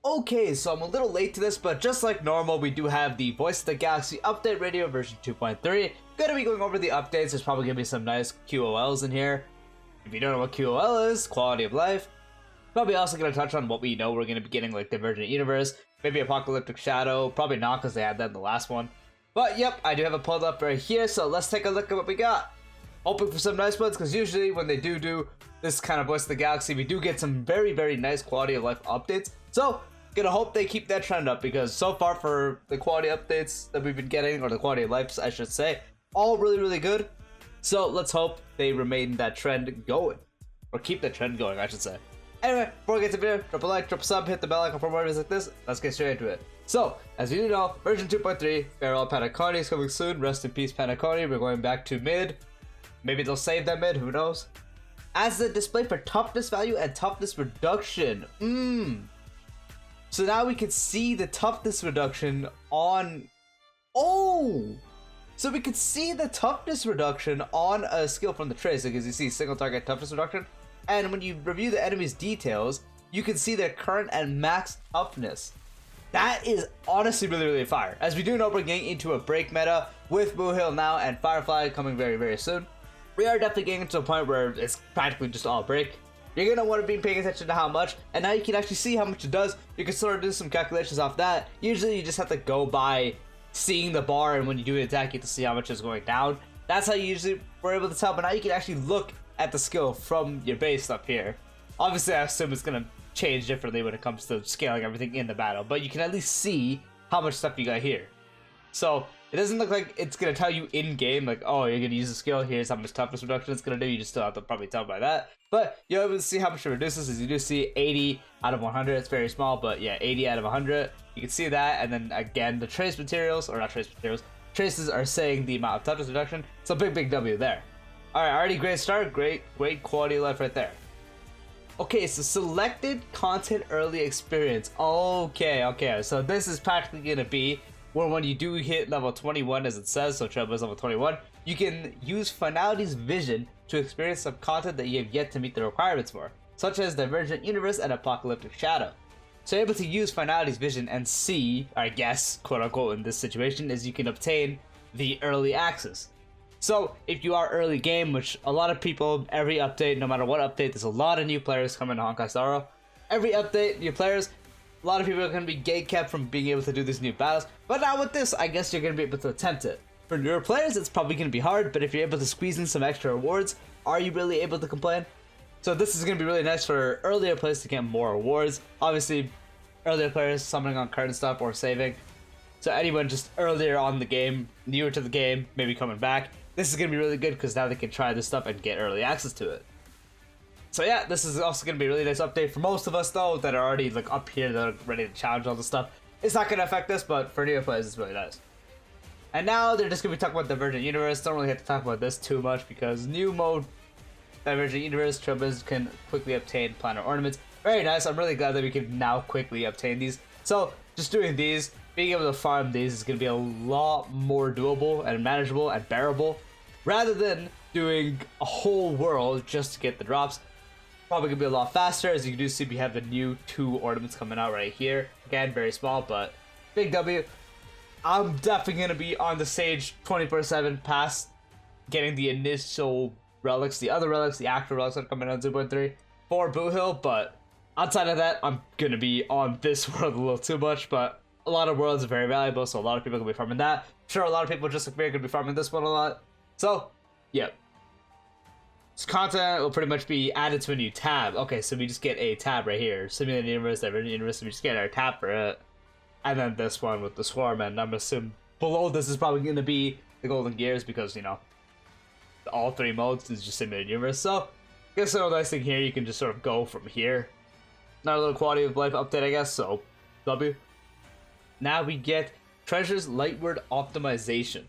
Okay, so I'm a little late to this, but just like normal, we do have the Voice of the Galaxy update radio version 2.3. Gonna be going over the updates. There's probably gonna be some nice QOLs in here. If you don't know what QOL is, quality of life. Probably also gonna touch on what we know we're gonna be getting, like Divergent Universe, maybe Apocalyptic Shadow. Probably not, because they had that in the last one. But yep, I do have it pulled up right here, so let's take a look at what we got. Hoping for some nice ones, because usually when they do this kind of Voice of the Galaxy, we do get some very, very nice quality of life updates. So, gonna hope they keep that trend up, because so far for the quality updates that we've been getting, or the quality of life, I should say, all really, really good. So, let's hope they remain that trend going. Or keep the trend going, I should say. Anyway, before we get to the video, drop a like, drop a sub, hit the bell icon for more videos like this. Let's get straight into it. So, as you know, version 2.3, Farewell Panaconi is coming soon. Rest in peace, Panaconi. We're going back to mid. Maybe they'll save that mid, who knows? As the display for toughness value and toughness reduction. So now we can see the toughness reduction on... Oh! So we can see the toughness reduction on a skill from the trace, because you see single target toughness reduction. And when you review the enemy's details, you can see their current and max toughness. That is honestly really, really fire. As we do know, we're getting into a break meta with BOOTHILL now and Firefly coming very, very soon. We are definitely getting to a point where it's practically just all break. You're going to want to be paying attention to how much, and now you can actually see how much it does. You can sort of do some calculations off that. Usually you just have to go by seeing the bar, and when you do an attack, you have to see how much is going down. That's how you usually were able to tell, but now you can actually look at the skill from your base up here. Obviously, I assume it's going to change differently when it comes to scaling everything in the battle, but you can at least see how much stuff you got here. So it doesn't look like it's going to tell you in game, like, oh, you're going to use a skill, here's how much toughness reduction it's going to do. You just still have to probably tell by that. But you'll be able to see how much it reduces, as you do see 80 out of 100. It's very small, but yeah, 80 out of 100. You can see that, and then again, the trace materials, or not trace materials, traces are saying the amount of toughness reduction. So big W there. Alright, already great start, great quality of life right there. Okay, so selected content early experience. Okay, so this is practically going to be where when you do hit level 21, as it says, so Trailblazer level 21, you can use Finality's vision to experience some content that you have yet to meet the requirements for, such as Divergent Universe and Apocalyptic Shadow. So you're able to use Finality's vision and see, I guess, quote unquote, in this situation, is you can obtain the early access. So if you are early game, which a lot of people, every update, no matter what update, there's a lot of new players coming to Honkai Star Rail. Every update, new players, a lot of people are going to be gatekept from being able to do these new battles. But now with this, I guess you're going to be able to attempt it. For newer players, it's probably going to be hard, but if you're able to squeeze in some extra rewards, are you really able to complain? So this is going to be really nice for earlier players to get more rewards. Obviously, earlier players summoning on card and stuff or saving. So anyone just earlier on the game, newer to the game, maybe coming back, this is going to be really good because now they can try this stuff and get early access to it. So yeah, this is also going to be a really nice update for most of us though that are already like up here that are ready to challenge all this stuff. It's not going to affect us, but for newer players it's really nice. And now they're just going to be talking about Divergent Universe. Don't really have to talk about this too much because new mode Divergent Universe, Trailblazers can quickly obtain planar ornaments. Very nice. I'm really glad that we can now quickly obtain these. So just doing these, being able to farm these is going to be a lot more doable and manageable and bearable, rather than doing a whole world just to get the drops. Probably going to be a lot faster. As you do see, we have the new 2 ornaments coming out right here. Again, very small, but big W. I'm definitely going to be on the stage 24/7 past getting the initial relics, the other relics, the actual relics that are coming out in 2.3 for BOOTHILL, but outside of that, I'm going to be on this world a little too much, but a lot of worlds are very valuable, so a lot of people are going to be farming that. I'm sure a lot of people just like me are going to be farming this one a lot. So, yeah. This content will pretty much be added to a new tab. Okay, so we just get a tab right here. Simulated Universe, Divergent Universe, we just get our tab for it. And then this one with the Swarm, and I'm assuming below this is probably going to be the Golden Gears because, you know, all 3 modes is just Simulated Universe. So, I guess the nice thing here, you can just sort of go from here. Not a little quality of life update, I guess, so W. Now we get Treasure's Lightward Optimization.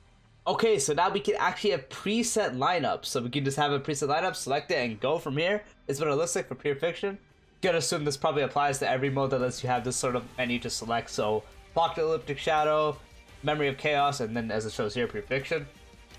Okay, so now we can actually have preset lineups. So we can just have a preset lineup, select it, and go from here. Is what it looks like for Pure Fiction. Gonna assume this probably applies to every mode that lets you have this sort of menu to select. So Apocalyptic Shadow, Memory of Chaos, and then as it shows here, Pure Fiction.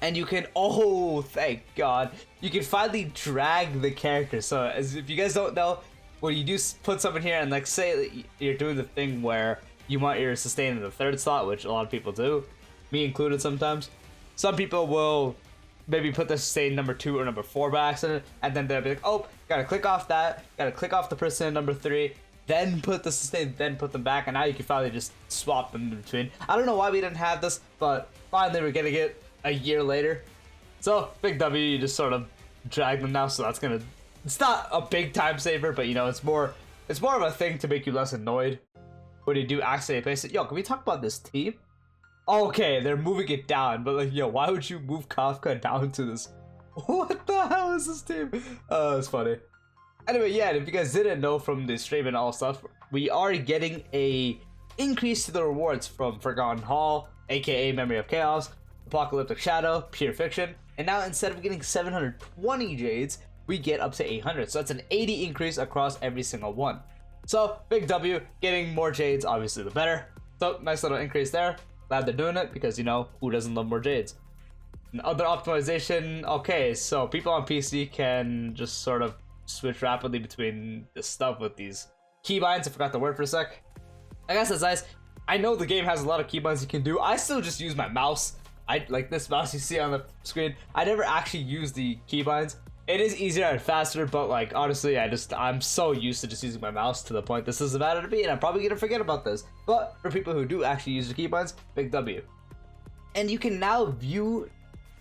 And you can, oh, thank God, you can finally drag the character. So as if you guys don't know, when you do put something here, and like say you're doing the thing where you want your sustain in the 3rd slot, which a lot of people do, me included sometimes. Some people will maybe put the sustain number 2 or number 4 by accident, and then they'll be like, oh, gotta click off that, gotta click off the person in number 3, then put the sustain, then put them back, and now you can finally just swap them in between. I don't know why we didn't have this, but finally we're getting it a year later. So, big W, you just sort of drag them now, so that's gonna... It's not a big time saver, but you know, it's more of a thing to make you less annoyed when you do accidentally place it. Yo, can we talk about this team? Okay, they're moving it down, but like, yo, why would you move Kafka down to this? What the hell is this team? It's funny. Anyway, yeah, if you guys didn't know from the stream and all stuff, we are getting a increase to the rewards from Forgotten Hall, aka Memory of Chaos, Apocalyptic Shadow, Pure Fiction, and now instead of getting 720 Jades, we get up to 800. So that's an 80 increase across every single one. So, big W, getting more Jades, obviously the better. So, nice little increase there. Glad they're doing it because, you know, who doesn't love more Jades? And other optimization, okay, so people on PC can just sort of switch rapidly between this stuff with these keybinds. I forgot the word for a sec. I guess that's nice. I know the game has a lot of keybinds you can do. I still just use my mouse. I like this mouse you see on the screen. I never actually use the keybinds. It is easier and faster, but like honestly, I'm so used to just using my mouse to the point this doesn't matter to me, and I'm probably gonna forget about this. But for people who do actually use the keybinds, big W. And you can now view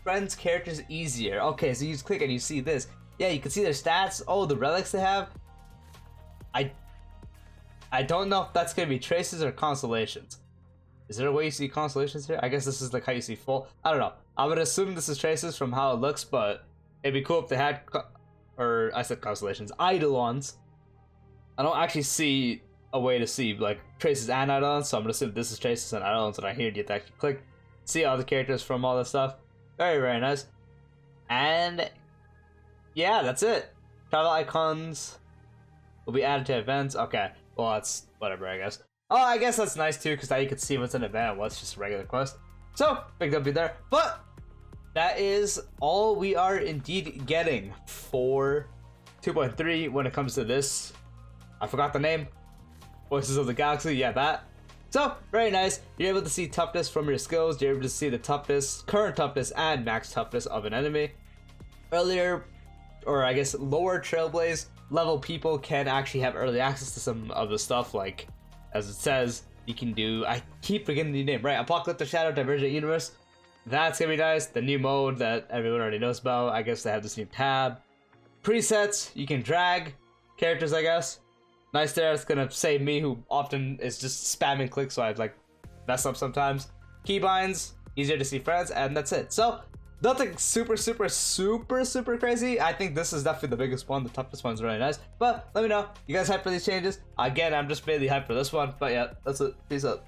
friends' characters easier. Okay, so you just click and you see this. Yeah, you can see their stats. Oh, the relics they have. I don't know if that's gonna be traces or constellations. Is there a way you see constellations here? I guess this is like how you see full. I don't know. I would assume this is traces from how it looks, but it'd be cool if they had, or I said constellations, eidolons. I don't actually see a way to see like traces and eidolons, so I'm gonna assume this is traces and eidolons, and I here you have to actually click, see all the characters from all this stuff. Very, very nice. And yeah, that's it. Travel icons will be added to events. Okay, well that's whatever, I guess. Oh, I guess that's nice too, because now you can see what's an event and what's just a regular quest. So, big W there. But that is all we are indeed getting for 2.3 when it comes to this. I forgot the name. Voices of the Galaxy, yeah, that. So, very nice. You're able to see toughness from your skills. You're able to see the toughness, current toughness, and max toughness of an enemy. Earlier, or I guess lower Trailblaze level people can actually have early access to some of the stuff, like, as it says, you can do, I keep forgetting the name, right? Apocalyptic Shadow, Divergent Universe. That's gonna be nice. The new mode that everyone already knows about. I guess they have this new tab. Presets, you can drag characters, I guess. Nice there. It's gonna save me, who often is just spamming clicks, so I like mess up sometimes. Keybinds, easier to see friends, and that's it. So nothing super crazy. I think this is definitely the biggest one. The toughest one's really nice. But let me know. You guys hyped for these changes? Again, I'm just mainly hyped for this one. But yeah, that's it. Peace out.